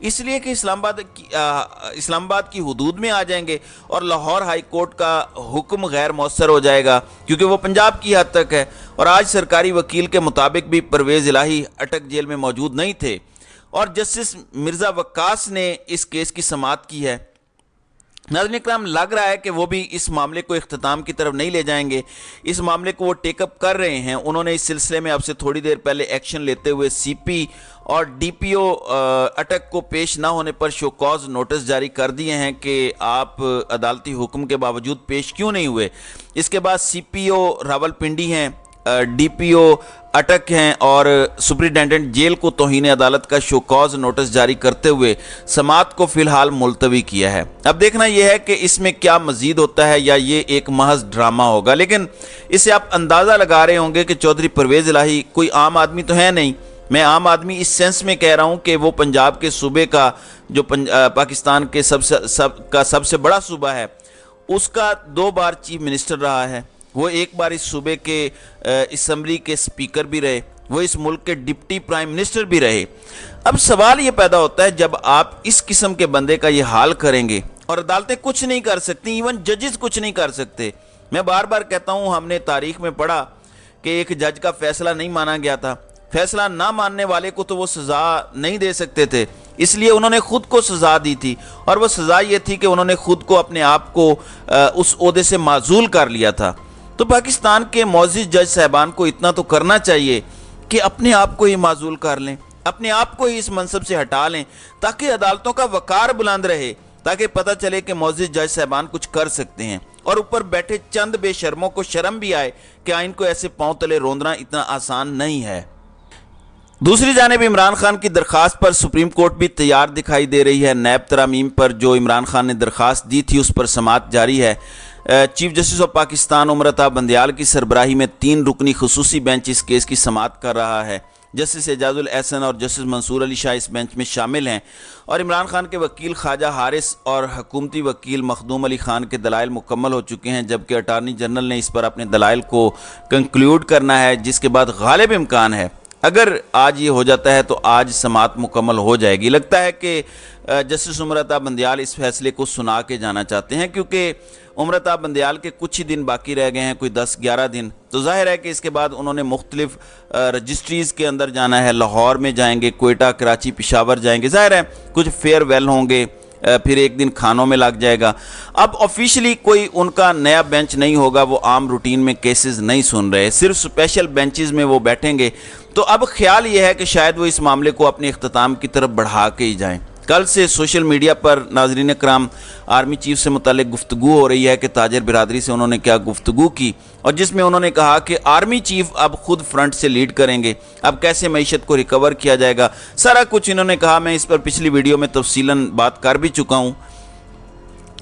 اس لیے کہ اسلام آباد کی حدود میں آ جائیں گے اور لاہور ہائی کورٹ کا حکم غیر مؤثر ہو جائے گا کیونکہ وہ پنجاب کی حد تک ہے، اور آج سرکاری وکیل کے مطابق بھی پرویز الہی اٹک جیل میں موجود نہیں تھے اور جسٹس مرزا وقاص نے اس کیس کی سماعت کی ہے۔ ناظرین اکرام، لگ رہا ہے کہ وہ بھی اس معاملے کو اختتام کی طرف نہیں لے جائیں گے، اس معاملے کو وہ ٹیک اپ کر رہے ہیں۔ انہوں نے اس سلسلے میں اب سے تھوڑی دیر پہلے ایکشن لیتے ہوئے سی پی اور ڈی پی او اٹک کو پیش نہ ہونے پر شو کاز نوٹس جاری کر دیے ہیں کہ آپ عدالتی حکم کے باوجود پیش کیوں نہیں ہوئے۔ اس کے بعد سی پی او راولپنڈی ہیں، ڈی پی او اٹک ہیں اور سپرنٹینڈنٹ جیل کو توہین عدالت کا شو کاز نوٹس جاری کرتے ہوئے سماعت کو فی الحال ملتوی کیا ہے۔ اب دیکھنا یہ ہے کہ اس میں کیا مزید ہوتا ہے یا یہ ایک محض ڈرامہ ہوگا، لیکن اس سے آپ اندازہ لگا رہے ہوں گے کہ چودھری پرویز الہی کوئی عام آدمی تو ہے نہیں۔ میں عام آدمی اس سینس میں کہہ رہا ہوں کہ وہ پنجاب کے صوبے کا جو پاکستان کے سب سے بڑا صوبہ ہے، اس کا 2 بار چیف منسٹر رہا ہے، وہ ایک بار اس صوبے کے اسمبلی کے سپیکر بھی رہے، وہ اس ملک کے ڈپٹی پرائم منسٹر بھی رہے۔ اب سوال یہ پیدا ہوتا ہے جب آپ اس قسم کے بندے کا یہ حال کریں گے اور عدالتیں کچھ نہیں کر سکتی، ایون ججز کچھ نہیں کر سکتے۔ میں بار بار کہتا ہوں، ہم نے تاریخ میں پڑھا کہ ایک جج کا فیصلہ نہیں مانا گیا تھا، فیصلہ نہ ماننے والے کو تو وہ سزا نہیں دے سکتے تھے، اس لیے انہوں نے خود کو سزا دی تھی، اور وہ سزا یہ تھی کہ انہوں نے خود کو اپنے آپ کو اس عہدے سے معزول کر لیا تھا۔ تو پاکستان کے معزز جج صاحبان کو اتنا تو کرنا چاہیے کہ اپنے آپ کو ہی معزول کر لیں، اپنے آپ کو ہی اس منصب سے ہٹا لیں، تاکہ عدالتوں کا وقار بلند رہے، تاکہ پتہ چلے کہ معزز جج صاحبان کچھ کر سکتے ہیں، اور اوپر بیٹھے چند بے شرموں کو شرم بھی آئے کہ آئین کو ایسے پاؤں تلے روندنا اتنا آسان نہیں ہے۔ دوسری جانب عمران خان کی درخواست پر سپریم کورٹ بھی تیار دکھائی دے رہی ہے۔ نیب ترامیم پر جو عمران خان نے درخواست دی تھی اس پر سماعت جاری ہے۔ چیف جسٹس آف پاکستان عمرتاب بندیال کی سربراہی میں 3 رکنی خصوصی بینچ اس کیس کی سماعت کر رہا ہے۔ جسٹس اعجاز الاحسن اور جسٹس منصور علی شاہ اس بینچ میں شامل ہیں، اور عمران خان کے وکیل خواجہ حارث اور حکومتی وکیل مخدوم علی خان کے دلائل مکمل ہو چکے ہیں، جبکہ اٹارنی جنرل نے اس پر اپنے دلائل کو کنکلیوڈ کرنا ہے، جس کے بعد غالب امکان ہے اگر آج یہ ہو جاتا ہے تو آج سماعت مکمل ہو جائے گی۔ لگتا ہے کہ جسٹس عمرتاب بندیال اس فیصلے کو سنا کے جانا چاہتے ہیں، کیونکہ عمرتاب بندیال کے کچھ ہی دن باقی رہ گئے ہیں، کوئی 10-11 دن، تو ظاہر ہے کہ اس کے بعد انہوں نے مختلف رجسٹریز کے اندر جانا ہے، لاہور میں جائیں گے، کوئٹہ، کراچی، پشاور جائیں گے، ظاہر ہے کچھ فیئر ویل ہوں گے، پھر ایک دن کھانوں میں لگ جائے گا۔ اب آفیشلی کوئی ان کا نیا بینچ نہیں ہوگا، وہ عام روٹین میں کیسز نہیں سن رہے، صرف اسپیشل بینچز میں وہ بیٹھیں گے۔ تو اب خیال یہ ہے کہ شاید وہ اس معاملے کو اپنے اختتام کی طرف بڑھا کے ہی جائیں۔ کل سے سوشل میڈیا پر ناظرین اکرام آرمی چیف سے متعلق گفتگو ہو رہی ہے کہ تاجر برادری سے انہوں نے کیا گفتگو کی، اور جس میں انہوں نے کہا کہ آرمی چیف اب خود فرنٹ سے لیڈ کریں گے، اب کیسے معیشت کو ریکور کیا جائے گا، سارا کچھ انہوں نے کہا۔ میں اس پر پچھلی ویڈیو میں تفصیلاً بات کر بھی چکا ہوں۔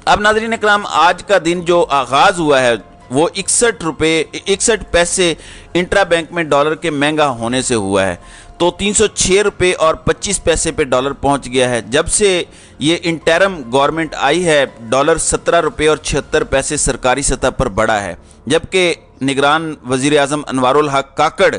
اب ناظرین اکرام، آج کا دن جو آغاز ہوا ہے وہ 61 پیسے انٹرا بینک میں ڈالر کے مہنگا ہونے سے ہوا ہے، تو 306 روپے اور 25 پیسے پہ ڈالر پہنچ گیا ہے۔ جب سے یہ انٹرم گورنمنٹ آئی ہے، ڈالر 17 روپے اور 76 پیسے سرکاری سطح پر بڑھا ہے، جبکہ نگران وزیر اعظم انوار الحق کاکڑ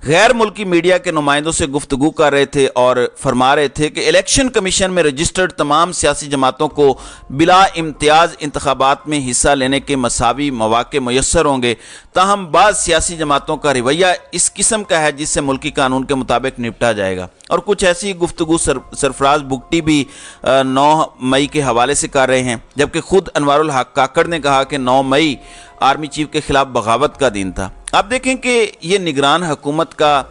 غیر ملکی میڈیا کے نمائندوں سے گفتگو کر رہے تھے اور فرما رہے تھے کہ الیکشن کمیشن میں رجسٹرڈ تمام سیاسی جماعتوں کو بلا امتیاز انتخابات میں حصہ لینے کے مساوی مواقع میسر ہوں گے، تاہم بعض سیاسی جماعتوں کا رویہ اس قسم کا ہے جس سے ملکی قانون کے مطابق نپٹا جائے گا۔ اور کچھ ایسی گفتگو سرفراز بگٹی بھی 9 مئی کے حوالے سے کر رہے ہیں، جبکہ خود انوار الحق کاکڑ نے کہا کہ 9 مئی آرمی چیف کے خلاف بغاوت کا دن تھا۔ آپ دیکھیں کہ یہ نگران حکومت کا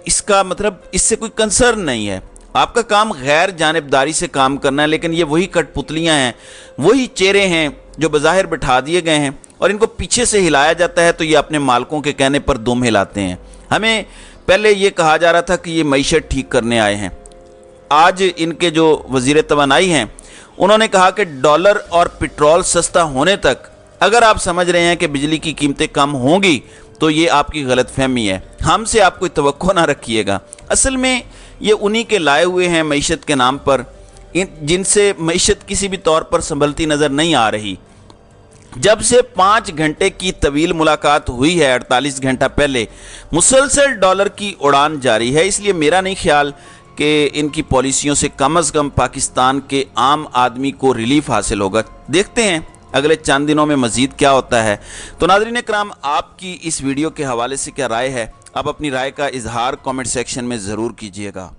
اس کا مطلب اس سے کوئی کنسرن نہیں ہے، آپ کا کام غیر جانبداری سے کام کرنا ہے، لیکن یہ وہی کٹ پتلیاں ہیں، وہی چہرے ہیں جو بظاہر بٹھا دیے گئے ہیں، اور ان کو پیچھے سے ہلایا جاتا ہے تو یہ اپنے مالکوں کے کہنے پر دم ہلاتے ہیں۔ ہمیں پہلے یہ کہا جا رہا تھا کہ یہ معیشت ٹھیک کرنے آئے ہیں، آج ان کے جو وزیر توانائی ہیں انہوں نے کہا کہ ڈالر اور پٹرول سستا ہونے تک اگر آپ سمجھ رہے ہیں کہ بجلی کی قیمتیں کم ہوں گی تو یہ آپ کی غلط فہمی ہے، ہم سے آپ کوئی توقع نہ رکھیے گا۔ اصل میں یہ انہی کے لائے ہوئے ہیں معیشت کے نام پر، جن سے معیشت کسی بھی طور پر سنبھلتی نظر نہیں آ رہی۔ جب سے 5 گھنٹے کی طویل ملاقات ہوئی ہے 48 گھنٹہ پہلے، مسلسل ڈالر کی اڑان جاری ہے، اس لیے میرا نہیں خیال کہ ان کی پالیسیوں سے کم از کم پاکستان کے عام آدمی کو ریلیف حاصل ہوگا۔ دیکھتے ہیں اگلے چند دنوں میں مزید کیا ہوتا ہے۔ تو ناظرین کرام، آپ کی اس ویڈیو کے حوالے سے کیا رائے ہے؟ آپ اپنی رائے کا اظہار کامنٹ سیکشن میں ضرور کیجیے گا۔